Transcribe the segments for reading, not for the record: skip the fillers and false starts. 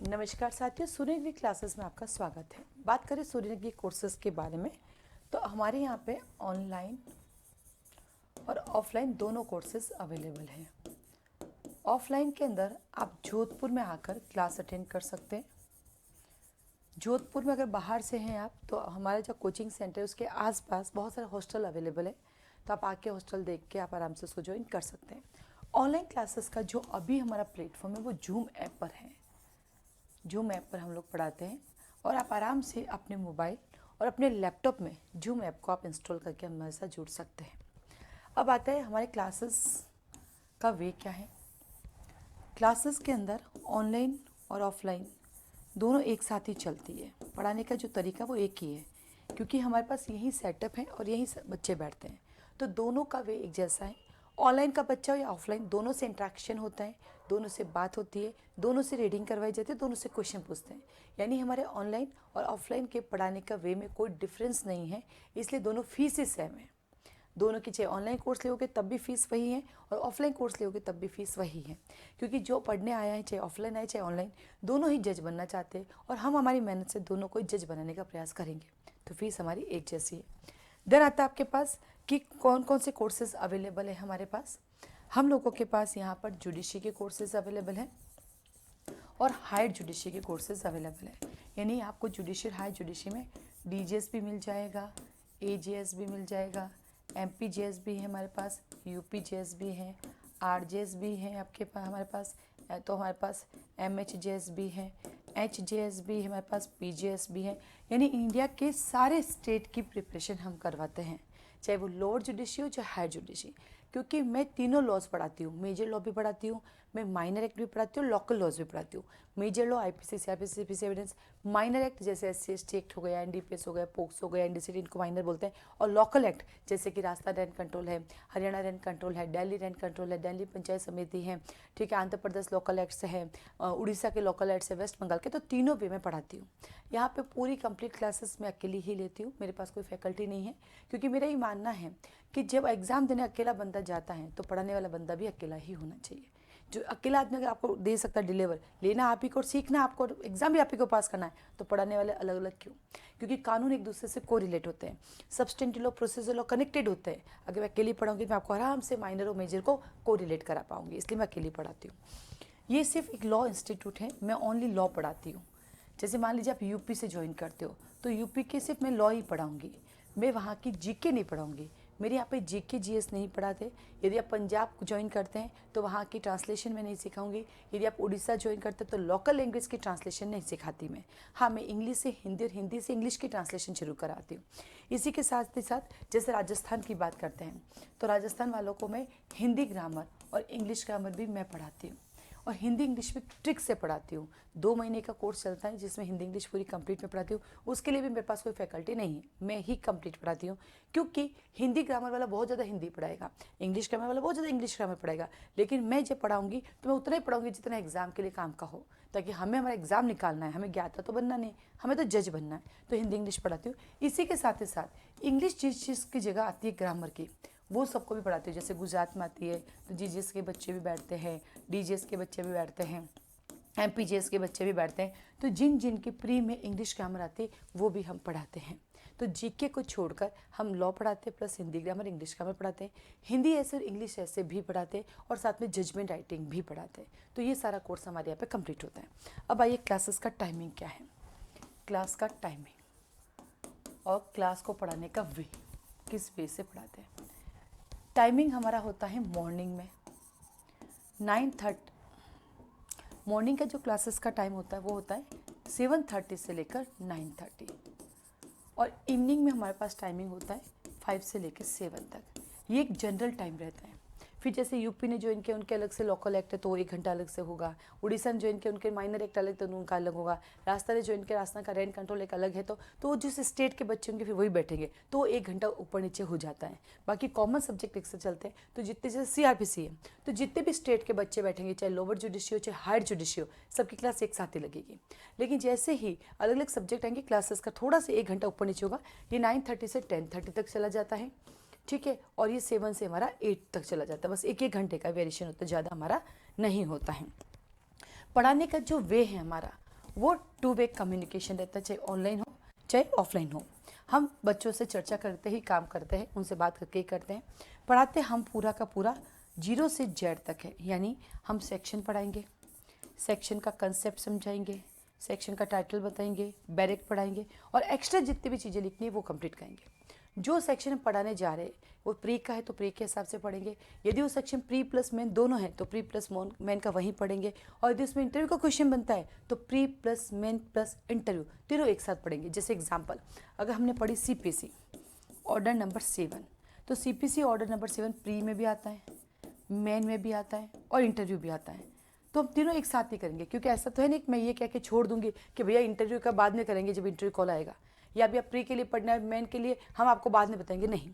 नमस्कार साथियों, सूर्यनिधि क्लासेस में आपका स्वागत है। बात करें सूर्यनिधि कोर्सेज के बारे में तो हमारे यहाँ पे ऑनलाइन और ऑफलाइन दोनों कोर्सेज अवेलेबल हैं। ऑफलाइन के अंदर आप जोधपुर में आकर क्लास अटेंड कर सकते हैं। जोधपुर में अगर बाहर से हैं आप तो हमारा जो कोचिंग सेंटर है उसके आसपास बहुत सारे हॉस्टल अवेलेबल है, तो आप आके हॉस्टल देख के आप आराम से उसको ज्वाइन कर सकते हैं। ऑनलाइन क्लासेस का जो अभी हमारा प्लेटफॉर्म है वो जूम ऐप पर है। जूम ऐप पर हम लोग पढ़ाते हैं और आप आराम से अपने मोबाइल और अपने लैपटॉप में जूम ऐप को आप इंस्टॉल करके हमारे साथ जुड़ सकते हैं। अब आता है हमारे क्लासेस का वे क्या है। क्लासेस के अंदर ऑनलाइन और ऑफलाइन दोनों एक साथ ही चलती है। पढ़ाने का जो तरीका वो एक ही है, क्योंकि हमारे पास यही सेटअप है और यही बच्चे बैठते हैं, तो दोनों का वे एक जैसा है। ऑनलाइन का बच्चा हो या ऑफलाइन, दोनों से इंट्रैक्शन होता है, दोनों से बात होती है, दोनों से रीडिंग करवाई जाती है, दोनों से क्वेश्चन पूछते हैं। यानी हमारे ऑनलाइन और ऑफलाइन के पढ़ाने का वे में कोई डिफरेंस नहीं है, इसलिए दोनों फीस ही सेम है। दोनों की चाहे ऑनलाइन कोर्स लोगे तब भी फीस वही है और ऑफलाइन कोर्स लोगे तब भी फीस वही है, क्योंकि जो पढ़ने आया है चाहे ऑफलाइन आए चाहे ऑनलाइन, दोनों ही जज बनना चाहते हैं और हम हमारी मेहनत से दोनों को जज बनाने का प्रयास करेंगे, तो फीस हमारी एक जैसी है। देन आता है आपके पास कि कौन कौन से कोर्सेज अवेलेबल है हमारे पास। हम लोगों के पास यहाँ पर जुडिशरी के कोर्सेज अवेलेबल हैं और हायर जुडिशरी के कोर्सेज अवेलेबल है। यानी आपको जुडिशरी हायर जुडिशरी में डीजीएस भी मिल जाएगा, एजीएस भी मिल जाएगा, एमपीजीएस भी है हमारे पास, यूपीजीएस भी है, आरजीएस भी है आपके पास हमारे पास, तो हमारे पास एमएचजीएस भी है, एचजीएस भी है हमारे पास, पीजीएस भी है। यानी इंडिया के सारे स्टेट की प्रिपरेशन हम करवाते हैं, चाहे वो लोअर जुडिशरी हो चाहे हायर जुडिशरी, क्योंकि मैं तीनों लॉज पढ़ाती हूँ। मेजर लॉ भी पढ़ाती हूँ, मैं माइनर एक्ट भी पढ़ाती हूँ, लोकल लॉज भी पढ़ाती हूँ। Major law IPC, CrPC, CPC evidence, minor act जैसे एससी/एसटी एक्ट हो गया, एनडीपीएस हो गया, पोक्सो हो गया, एनडीसीटी, इनको माइनर बोलते हैं। और लोकल एक्ट जैसे कि राजस्थान रेंट कंट्रोल है, हरियाणा रेंट कंट्रोल है, दिल्ली रेंट कंट्रोल है, दिल्ली पंचायत समिति है, ठीक है, आंध्र प्रदेश लोकल एक्ट्स है, उड़ीसा के लोकल एक्ट्स है, वेस्ट बंगाल के, तो तीनों वे में पढ़ाती हूँ। यहाँ पे पूरी कंप्लीट क्लासेस मैं अकेली ही लेती हूँ, मेरे पास कोई फैकल्टी नहीं है, क्योंकि मेरा ये मानना है कि जब एग्ज़ाम देने अकेला बंदा जाता है तो पढ़ाने वाला बंदा भी अकेला ही होना चाहिए। जो अकेला आदमी अगर आपको दे सकता है डिलीवर, लेना आप ही को और सीखना आपको, एग्जाम भी आप ही को पास करना है, तो पढ़ाने वाले अलग अलग क्यों? क्योंकि कानून एक दूसरे से कोरिलेट होते हैं, substantive law, procedure law connected होते हैं। अगर मैं अकेली पढ़ाऊंगी मैं आपको आराम से माइनर और मेजर को कोरिलेट करा पाऊंगी, इसलिए मैं अकेली पढ़ाती हूँ। ये सिर्फ एक लॉ इंस्टीट्यूट है, मैं ओनली लॉ पढ़ाती हूँ। जैसे मान लीजिए आप यूपी से ज्वाइन करते हो तो यूपी के सिर्फ मैं लॉ ही पढ़ाऊंगी, मैं वहाँ की जीके नहीं पढ़ाऊंगी। मेरे यहाँ पे जीके जीएस नहीं पढ़ाते। यदि आप पंजाब ज्वाइन करते हैं तो वहाँ की ट्रांसलेशन मैं नहीं सिखाऊंगी। यदि आप उड़ीसा ज्वाइन करते हैं तो लोकल लैंग्वेज की ट्रांसलेशन नहीं सिखाती मैं। हाँ, मैं इंग्लिश से हिंदी और हिंदी से इंग्लिश की ट्रांसलेशन शुरू कराती हूँ। इसी के साथ ही साथ जैसे राजस्थान की बात करते हैं तो राजस्थान वालों को मैं हिंदी ग्रामर और इंग्लिश ग्रामर भी मैं पढ़ाती हूँ, और हिंदी इंग्लिश भी ट्रिक से पढ़ाती हूँ। 2 महीने का कोर्स चलता है जिसमें हिंदी इंग्लिश पूरी कंप्लीट में पढ़ाती हूँ। उसके लिए भी मेरे पास कोई फैकल्टी नहीं है, मैं ही कंप्लीट पढ़ाती हूँ, क्योंकि हिंदी ग्रामर वाला बहुत ज़्यादा हिंदी पढ़ाएगा, इंग्लिश ग्रामर वाला बहुत ज़्यादा इंग्लिश ग्रामर पढ़ाएगा, लेकिन मैं जब पढ़ाऊँगी तो मैं उतना ही पढ़ाऊँगी जितना एग्जाम के लिए काम का हो, ताकि हमें हमारा एग्जाम निकालना है, हमें ज्ञाता तो बनना नहीं, हमें तो जज बनना है। तो हिंदी इंग्लिश पढ़ाती हूँ। इसी के साथ ही साथ इंग्लिश जिस चीज़ की जगह आती है ग्रामर की, वो सबको भी पढ़ाती हूँ। जैसे गुजरात में आती है तो जीजीएस के बच्चे भी बैठते हैं, डीजीएस के बच्चे भी बैठते हैं, एमपीजीएस के बच्चे भी बैठते हैं। तो जिन जिन की प्री में इंग्लिश ग्रामर आती है वो भी हम पढ़ाते हैं। तो जीके को छोड़कर हम लॉ पढ़ाते हैं, plus Hindi grammar English grammar पढ़ाते हैं, हिंदी ऐसे और इंग्लिश ऐसे भी पढ़ाते हैं, और साथ में जजमेंट राइटिंग भी पढ़ाते हैं। तो ये सारा कोर्स हमारे यहाँ पे कंप्लीट होता है। अब आइए क्लासेस का टाइमिंग क्या है। क्लास का टाइमिंग और क्लास को पढ़ाने का वे, किस वे से पढ़ाते हैं। टाइमिंग हमारा होता है मॉर्निंग में 9:30। मॉर्निंग का जो क्लासेस का टाइम होता है वो होता है 7:30 से लेकर 9:30, और इवनिंग में हमारे पास टाइमिंग होता है 5 से लेकर 7 तक। ये एक जनरल टाइम रहता है। फिर जैसे यूपी ने ज्वाइन किया उनके अलग से लोकल एक्ट है तो 1 घंटा अलग से होगा, उड़ीसा ने ज्वाइन किया उनके माइनर एक्ट अलग तो उनका अलग होगा, राजस्थान ने ज्वाइन किया राजस्थान का रेंट कंट्रोल एक अलग है, तो जिस स्टेट के बच्चे होंगे फिर वही बैठेंगे, तो 1 घंटा ऊपर नीचे हो जाता है। बाकी कॉमन सब्जेक्ट एक से चलते हैं, तो जितने जैसे सीआरपीसी है तो जितने भी स्टेट के बच्चे बैठेंगे, चाहे लोअर जुडिशरी हो चाहे हायर जुडिशरी हो, सबकी क्लास एक साथ ही लगेगी। लेकिन जैसे ही अलग अलग सब्जेक्ट आएंगे क्लासेस का थोड़ा सा 1 घंटा ऊपर नीचे होगा। ये 9:30 से 10:30 तक चला जाता है, ठीक है, और ये 7 से हमारा 8 तक चला जाता है। बस 1-1 घंटे का वेरिएशन होता है, ज़्यादा हमारा नहीं होता है। पढ़ाने का जो वे है हमारा वो टू वे कम्युनिकेशन रहता है, चाहे ऑनलाइन हो चाहे ऑफलाइन हो। हम बच्चों से चर्चा करते ही काम करते हैं, उनसे बात करके ही करते हैं। पढ़ाते हम पूरा का पूरा 0 से Z तक है, यानी हम सेक्शन पढ़ाएंगे, सेक्शन का कंसेप्ट समझाएंगे, सेक्शन का टाइटल बताएंगे, बैरेक्ट पढ़ाएंगे और एक्स्ट्रा जितनी भी चीज़ें लिखनी है वो कंप्लीट करेंगे। जो सेक्शन हम पढ़ाने जा रहे हैं वो प्री का है तो प्री के हिसाब से पढ़ेंगे, यदि वो सेक्शन प्री प्लस मेन दोनों है तो प्री प्लस मेन का वहीं पढ़ेंगे, और यदि उसमें इंटरव्यू का क्वेश्चन बनता है तो pre plus main plus interview तीनों एक साथ पढ़ेंगे। जैसे एग्जाम्पल, अगर हमने पढ़ी CPC ऑर्डर नंबर 7, तो CPC ऑर्डर नंबर 7 प्री में भी आता है, मेन में भी आता है और इंटरव्यू भी आता है। तो हम तीनों एक साथ ही करेंगे, क्योंकि ऐसा तो है नहीं कि मैं ये कह के छोड़ दूंगी कि भैया इंटरव्यू का बाद में करेंगे जब इंटरव्यू कॉल आएगा, या अभी आप प्री के लिए पढ़ना है, मेन के लिए हम आपको बाद में बताएंगे, नहीं।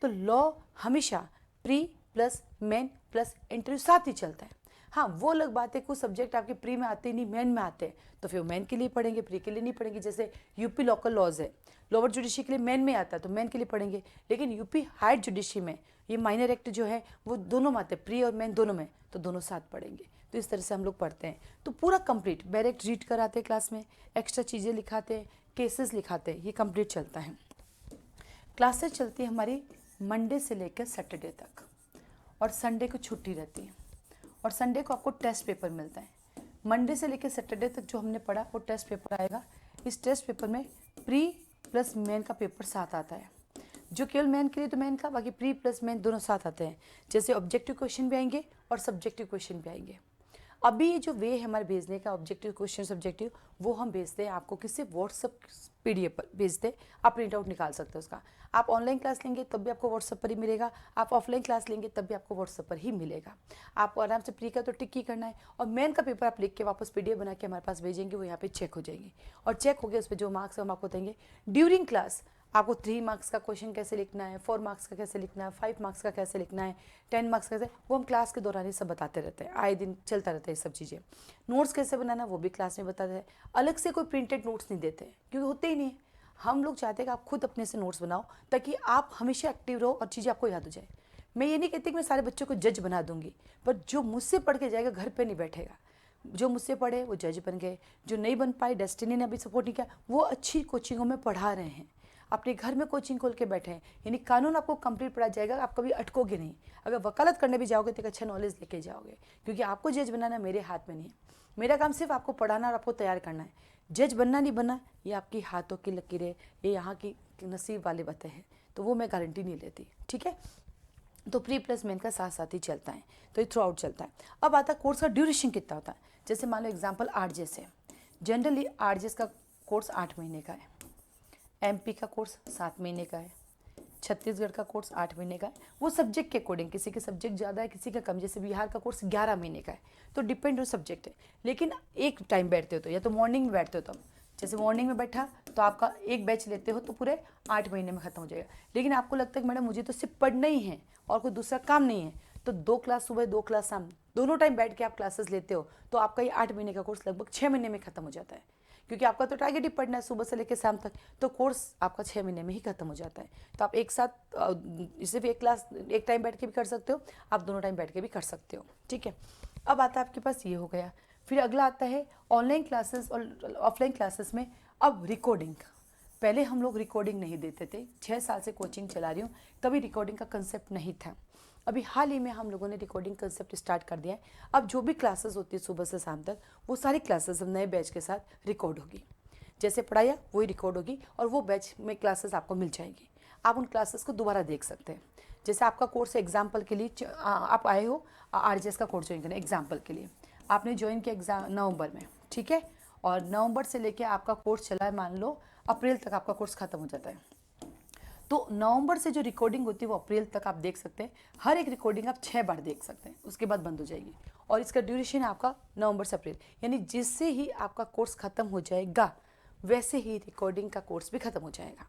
तो लॉ हमेशा pre plus main plus interview साथ ही चलता है। हाँ, वो अलग बात है कुछ सब्जेक्ट आपके प्री में आते नहीं, मेन में आते हैं, तो फिर मेन के लिए पढ़ेंगे, प्री के लिए नहीं पढ़ेंगे। जैसे यूपी लोकल लॉज है, लोअर जुडिशरी के लिए मेन में आता है तो मेन के लिए पढ़ेंगे, लेकिन यूपी हायर जुडिशरी में ये माइनर एक्ट जो है वो दोनों में आते हैं, प्री और मेन दोनों में, तो दोनों साथ पढ़ेंगे। तो इस तरह से हम लोग पढ़ते हैं। तो पूरा कंप्लीट डायरेक्ट रीड कराते हैं क्लास में, एक्स्ट्रा चीज़ें लिखाते हैं, केसेस लिखाते हैं, ये कंप्लीट चलता है। क्लासेस चलती है हमारी मंडे से लेकर सैटरडे तक, और संडे को छुट्टी रहती है, और संडे को आपको टेस्ट पेपर मिलता है। मंडे से लेकर सैटरडे तक जो हमने पढ़ा वो टेस्ट पेपर आएगा। इस टेस्ट पेपर में प्री प्लस मेन का पेपर साथ आता है, जो केवल मेन के लिए तो मेन का, बाकी प्री प्लस मेन दोनों साथ आते हैं। जैसे ऑब्जेक्टिव क्वेश्चन भी आएंगे और सब्जेक्टिव क्वेश्चन भी आएंगे। अभी ये जो वे है हमारे भेजने का, ऑब्जेक्टिव क्वेश्चन सब्जेक्टिव, वो हम भेजते हैं आपको किसी व्हाट्सअप PDF पर भेजते, आप प्रिंट आउट निकाल सकते हैं उसका। आप ऑनलाइन क्लास लेंगे तब भी आपको व्हाट्सअप पर ही मिलेगा, आप ऑफलाइन क्लास लेंगे तब भी आपको व्हाट्सअप पर ही मिलेगा। आपको आराम से प्री का तो टिक ही करना है, और मेन का पेपर आप लिख के वापस PDF बना के हमारे पास भेजेंगे, वो यहाँ पे चेक हो जाएंगे, और चेक हो गया उस पर जो मार्क्स हम आपको देंगे। ड्यूरिंग क्लास आपको 3 मार्क्स का क्वेश्चन कैसे लिखना है, 4 मार्क्स का कैसे लिखना है, 5 मार्क्स का कैसे लिखना है, 10 मार्क्स का कैसे, वो हम क्लास के दौरान ही सब बताते रहते हैं, आए दिन चलता रहता है ये सब चीज़ें। नोट्स कैसे बनाना वो भी क्लास में बताते हैं। अलग से कोई प्रिंटेड नोट्स नहीं देते हैं, क्योंकि होते ही नहीं है। हम लोग चाहते हैं कि आप खुद अपने से नोट्स बनाओ, ताकि आप हमेशा एक्टिव रहो और चीज़ें आपको याद हो जाए। मैं ये नहीं कहती कि मैं सारे बच्चों को जज बना दूंगी, पर जो मुझसे पढ़ के जाएगा घर पर नहीं बैठेगा। जो मुझसे पढ़े वो जज बन गए, जो नहीं बन पाए, डेस्टिनी ने अभी सपोर्ट नहीं किया, वो अच्छी कोचिंगों में पढ़ा रहे हैं, अपने घर में कोचिंग खोल के बैठे हैं। यानी कानून आपको कंप्लीट पढ़ा जाएगा, आप कभी अटकोगे नहीं। अगर वकालत करने भी जाओगे तो एक अच्छा नॉलेज लेके जाओगे, क्योंकि आपको जज बनाना मेरे हाथ में नहीं है। मेरा काम सिर्फ आपको पढ़ाना और आपको तैयार करना है। जज बनना नहीं बनना ये आपकी हाथों की लकीरें, ये यहाँ की नसीब वाली बातें हैं, तो वो मैं गारंटी नहीं लेती, ठीक है। तो प्री प्लस मेन का साथ साथ ही चलता है, तो ये थ्रू आउट चलता है। अब आता है कोर्स का ड्यूरेशन कितना होता है। जैसे मान लो एग्जाम्पल RJS है, जनरली RJS का कोर्स 8 महीने का है, MP का कोर्स 7 महीने का है, छत्तीसगढ़ का कोर्स 8 महीने का है। वो सब्जेक्ट के अकॉर्डिंग, किसी के सब्जेक्ट ज़्यादा है किसी का कम। जैसे बिहार का कोर्स 11 महीने का है, तो डिपेंड ऑन सब्जेक्ट है। लेकिन एक टाइम बैठते हो तो, या तो मॉर्निंग में बैठते हो तो, जैसे मॉर्निंग में बैठा तो आपका एक बैच लेते हो तो पूरे 8 महीने में ख़त्म हो जाएगा। लेकिन आपको लगता है कि मैडम मुझे तो सिर्फ पढ़ना ही है और कोई दूसरा काम नहीं है, तो 2 क्लास सुबह 2 क्लास शाम, दोनों टाइम बैठ के आप क्लासेस लेते हो, तो आपका ये 8 महीने का कोर्स लगभग 6 महीने में ख़त्म हो जाता है। क्योंकि आपका तो टारगेट ही पढ़ना है सुबह से लेकर शाम तक, तो कोर्स आपका 6 महीने में ही खत्म हो जाता है। तो आप एक साथ इसे भी एक क्लास एक टाइम बैठ के भी कर सकते हो, आप दोनों टाइम बैठ के भी कर सकते हो, ठीक है। अब आता है आपके पास ये हो गया। फिर अगला आता है ऑनलाइन क्लासेस और ऑफलाइन क्लासेस में अब रिकॉर्डिंग। पहले हम लोग रिकॉर्डिंग नहीं देते थे, 6 साल से कोचिंग चला रही हूँ, कभी रिकॉर्डिंग का कंसेप्ट नहीं था। अभी हाल ही में हम लोगों ने रिकॉर्डिंग कंसेप्ट स्टार्ट कर दिया है। अब जो भी क्लासेस होती है सुबह से शाम तक, वो सारी क्लासेस अब नए बैच के साथ रिकॉर्ड होगी। जैसे पढ़ाया वही रिकॉर्ड होगी, और वो बैच में क्लासेस आपको मिल जाएगी। आप उन क्लासेस को दोबारा देख सकते हैं। जैसे आपका कोर्स एग्जाम्पल के लिए आप आए हो RJS का कोर्स ज्वाइन करने, एग्जाम्पल के लिए आपने ज्वाइन किया एग्जाम नवंबर में, ठीक है, और नवंबर से लेके आपका कोर्स चला है, मान लो अप्रैल तक आपका कोर्स खत्म हो जाता है। तो नवंबर से जो रिकॉर्डिंग होती है वो अप्रैल तक आप देख सकते हैं। हर एक रिकॉर्डिंग आप 6 बार देख सकते हैं, उसके बाद बंद हो जाएगी। और इसका ड्यूरेशन आपका नवंबर से अप्रैल, यानी जिससे ही आपका कोर्स खत्म हो जाएगा वैसे ही रिकॉर्डिंग का कोर्स भी खत्म हो जाएगा,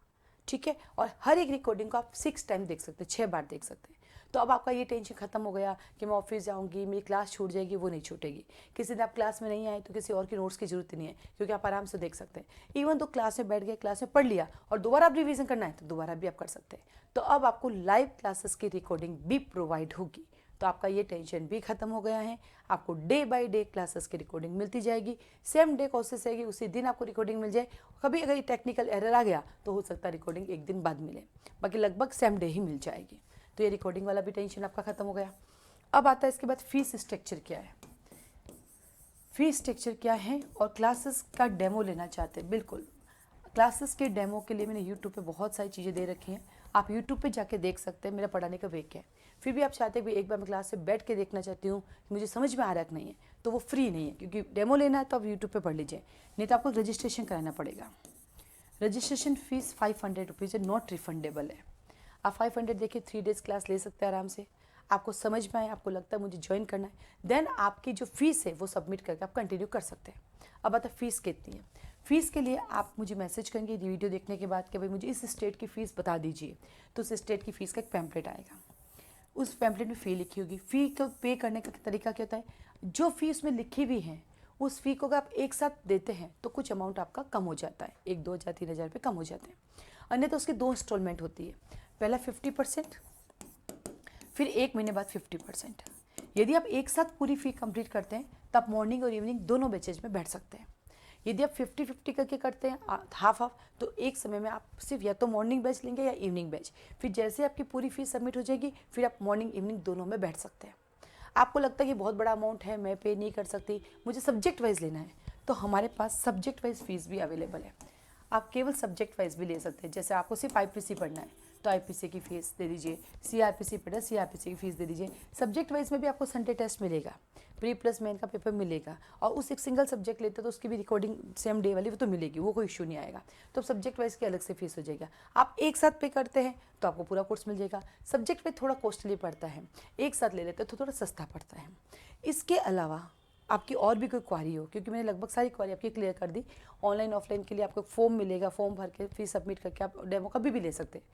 ठीक है। और हर एक रिकॉर्डिंग को आप 6 टाइम देख सकते हैं, 6 बार देख सकते हैं। तो अब आपका ये टेंशन खत्म हो गया कि मैं ऑफिस जाऊंगी, मेरी क्लास छूट जाएगी, वो नहीं छूटेगी। किसी दिन आप क्लास में नहीं आए तो किसी और की नोट्स की जरूरत नहीं है, क्योंकि आप आराम से देख सकते हैं। इवन तो क्लास में बैठ गए, क्लास में पढ़ लिया और दोबारा आप रिवीजन करना है तो दोबारा भी आप कर सकते हैं। तो अब आपको लाइव क्लासेस की रिकॉर्डिंग भी प्रोवाइड होगी। तो आपका ये टेंशन भी खत्म हो गया है। आपको डे बाय डे क्लासेस की रिकॉर्डिंग मिलती जाएगी, सेम डे कोशिश रहेगी उसी दिन आपको रिकॉर्डिंग मिल जाए। कभी अगर ये टेक्निकल एरर आ गया तो हो सकता है रिकॉर्डिंग एक दिन बाद मिले, बाकी लगभग सेम डे ही मिल जाएगी। तो ये रिकॉर्डिंग वाला भी टेंशन आपका खत्म हो गया। अब आता है इसके बाद फीस स्ट्रक्चर क्या है। फीस स्ट्रक्चर क्या है और क्लासेस का डेमो लेना चाहते हैं, बिल्कुल क्लासेस के डेमो के लिए मैंने यूट्यूब पे बहुत सारी चीज़ें दे रखी हैं, आप यूट्यूब पे जाके देख सकते हैं मेरा पढ़ाने का वे क्या है। फिर भी आप चाहते हैं कि एक बार मैं क्लास से बैठ के देखना चाहती हूँ मुझे समझ में आ रहा है कि नहीं है, तो वो फ्री नहीं है, क्योंकि डेमो लेना है तो आप यूट्यूब पे पढ़ लीजिए, नहीं तो आपको रजिस्ट्रेशन कराना पड़ेगा। रजिस्ट्रेशन फीस 500 रुपीज़ है, नॉट रिफंडेबल है। आप 500 देखिए 3 डेज़ क्लास ले सकते हैं आराम से। आपको समझ में आए, आपको लगता है मुझे ज्वाइन करना है, देन आपकी जो फीस है वो सबमिट करके आप कंटिन्यू कर सकते हैं। अब आता फीस कितनी है। फ़ीस के लिए आप मुझे मैसेज करेंगे वीडियो देखने के बाद कि भाई मुझे इस स्टेट की फ़ीस बता दीजिए, तो उस स्टेट की फ़ीस का एक पैम्पलेट आएगा, उस पैम्पलेट में फ़ी लिखी होगी। फ़ी को पे करने का तरीका क्या होता है, जो फ़ी उसमें लिखी हुई है उस फ़ी को अगर आप एक साथ देते हैं तो कुछ अमाउंट आपका कम हो जाता है, 1, 2 हज़ार 3 हज़ार रुपये कम हो जाते हैं। अन्य तो उसकी 2 इंस्टॉलमेंट होती है, पहला 50%, फिर 1 महीने बाद 50%। यदि आप एक साथ पूरी फ़ी कंप्लीट करते हैं तो आप मॉर्निंग और इवनिंग दोनों बैचेज में बैठ सकते हैं। यदि आप 50-50 करके करते हैं हाफ तो एक समय में आप सिर्फ या तो मॉर्निंग बैच लेंगे या इवनिंग बैच। फिर जैसे आपकी पूरी फीस सबमिट हो जाएगी फिर आप मॉर्निंग इवनिंग दोनों में बैठ सकते हैं। आपको लगता है कि बहुत बड़ा अमाउंट है, मैं पे नहीं कर सकती, मुझे सब्जेक्ट वाइज लेना है, तो हमारे पास सब्जेक्ट वाइज फीस भी अवेलेबल है। आप केवल सब्जेक्ट वाइज भी ले सकते हैं। जैसे आपको सिर्फ IPC पढ़ना है तो IPC की फ़ीस दे दीजिए, CRPC पढ़ना है CRPC की फ़ीस दे दीजिए। सब्जेक्ट वाइज में भी आपको संडे टेस्ट मिलेगा, प्री प्लस मेन का पेपर मिलेगा, और उस एक सिंगल सब्जेक्ट लेते तो उसकी भी रिकॉर्डिंग सेम डे वाली वो तो मिलेगी, वो कोई इशू नहीं आएगा। तो सब्जेक्ट वाइज की अलग से फीस हो जाएगा। आप एक साथ पे करते हैं तो आपको पूरा कोर्स मिल जाएगा। सब्जेक्ट में थोड़ा कॉस्टली पड़ता है, एक साथ ले लेते हैं तो थोड़ा सस्ता पड़ता है। इसके अलावा आपकी और भी कोई क्वारी हो, क्योंकि मैंने लगभग सारी क्वारी आपकी क्लियर कर दी। ऑनलाइन ऑफलाइन के लिए आपको फॉर्म मिलेगा, फॉर्म भर के फीस सबमिट करके आप डेमो कभी भी ले सकते हैं,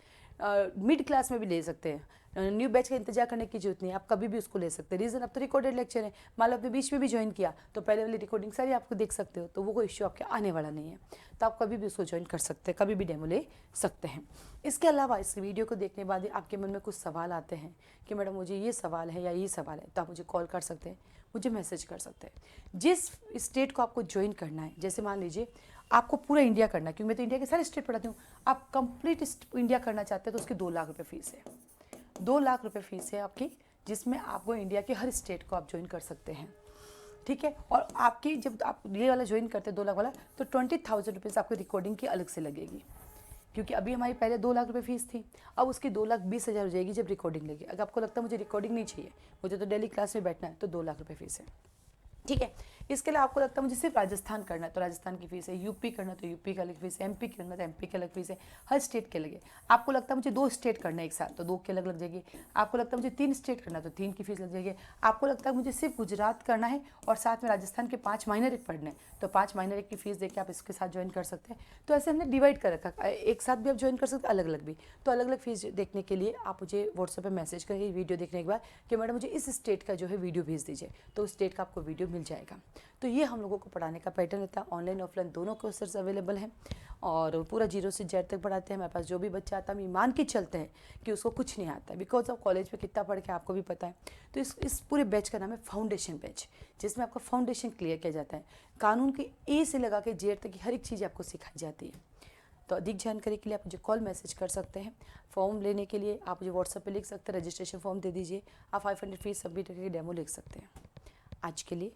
मिड क्लास में भी ले सकते हैं। न्यू बैच का इंतजार करने की जरूरत नहीं है, आप कभी भी उसको ले सकते हैं। रीज़न अब तो रिकॉर्डेड लेक्चर है, मान लो आपने बीच में भी ज्वाइन किया तो पहले वाली रिकॉर्डिंग सारी आपको देख सकते हो, तो वो कोई इश्यू आपके आने वाला नहीं है। तो आप कभी भी उसको ज्वाइन कर सकते हैं, कभी भी डेमो ले सकते हैं। इसके अलावा इस वीडियो को देखने के बाद आपके मन में कुछ सवाल आते हैं कि मैडम मुझे ये सवाल है या ये सवाल है, तो आप मुझे कॉल कर सकते हैं, मुझे मैसेज कर सकते हैं। जिस स्टेट को आपको ज्वाइन करना है, जैसे मान लीजिए आपको पूरा इंडिया करना है, क्योंकि मैं तो इंडिया के सारे स्टेट पढ़ाती हूँ, आप कंप्लीट इंडिया करना चाहते हैं तो उसकी 2 लाख रुपये फीस है। 2 लाख रुपये फीस है आपकी, जिसमें आपको इंडिया के हर स्टेट को आप ज्वाइन कर सकते हैं। ठीक है, और आपकी जब आप ये वाला ज्वाइन करते हैं 2 लाख वाला, तो 20,000 रुपीज़ आपको रिकॉर्डिंग की अलग से लगेगी, क्योंकि अभी हमारी पहले 2 लाख रुपये फीस थी, अब उसकी 2,20,000 हो जाएगी जब रिकॉर्डिंग लेगी। अगर आपको लगता है मुझे रिकॉर्डिंग नहीं चाहिए, मुझे तो डेली क्लास में बैठना है, तो 2 लाख रुपये फीस है। ठीक है, इसके लिए आपको लगता है मुझे सिर्फ राजस्थान करना है तो राजस्थान की फीस है, यूपी करना तो यूपी का अलग फीस है, MP करना तो MP की अलग फीस है, हर स्टेट के लगे। आपको लगता है मुझे 2 स्टेट करना है एक साथ तो 2 के अलग लग जाएगी। आपको लगता है मुझे 3 स्टेट करना तो 3 की फीस लग जाएगी। आपको लगता है मुझे सिर्फ गुजरात करना है और साथ में राजस्थान के 5 माइनर एक पढ़ने तो 5 माइनर एक की फीस देके आप इसके साथ ज्वाइन कर सकते हैं। तो ऐसे हमने डिवाइड कर रखा, एक साथ भी आप ज्वाइन कर सकते हैं, अलग अलग भी। तो अलग अलग फीस देखने के लिए आप मुझे व्हाट्सएप पर मैसेज करेंगे वीडियो देखने के बाद कि मैडम मुझे इस स्टेट का जो है वीडियो भेज दीजिए, तो उस स्टेट का आपको वीडियो मिल जाएगा। तो ये हम लोगों को पढ़ाने का पैटर्न रहता है। ऑनलाइन ऑफलाइन दोनों कोर्सेस अवेलेबल हैं और पूरा 0 से Z तक पढ़ाते हैं। हमारे पास जो भी बच्चा आता है हम मान के चलते हैं कि उसको कुछ नहीं आता है, बिकॉज ऑफ कॉलेज में कितना पढ़ के आपको भी पता है। तो इस पूरे बैच का नाम है फाउंडेशन बैच, जिसमें आपका फाउंडेशन क्लियर किया जाता है। कानून के A से लगा के Z तक की हर एक चीज़ आपको सिखाई जाती है। तो अधिक जानकारी के लिए आप मुझे कॉल मैसेज कर सकते हैं। फॉर्म लेने के लिए आप मुझे व्हाट्सएप पे लिख सकते हैं, रजिस्ट्रेशन फॉर्म दे दीजिए, आप 500 फीस सबमिट करके डेमो लिख सकते हैं। आज के लिए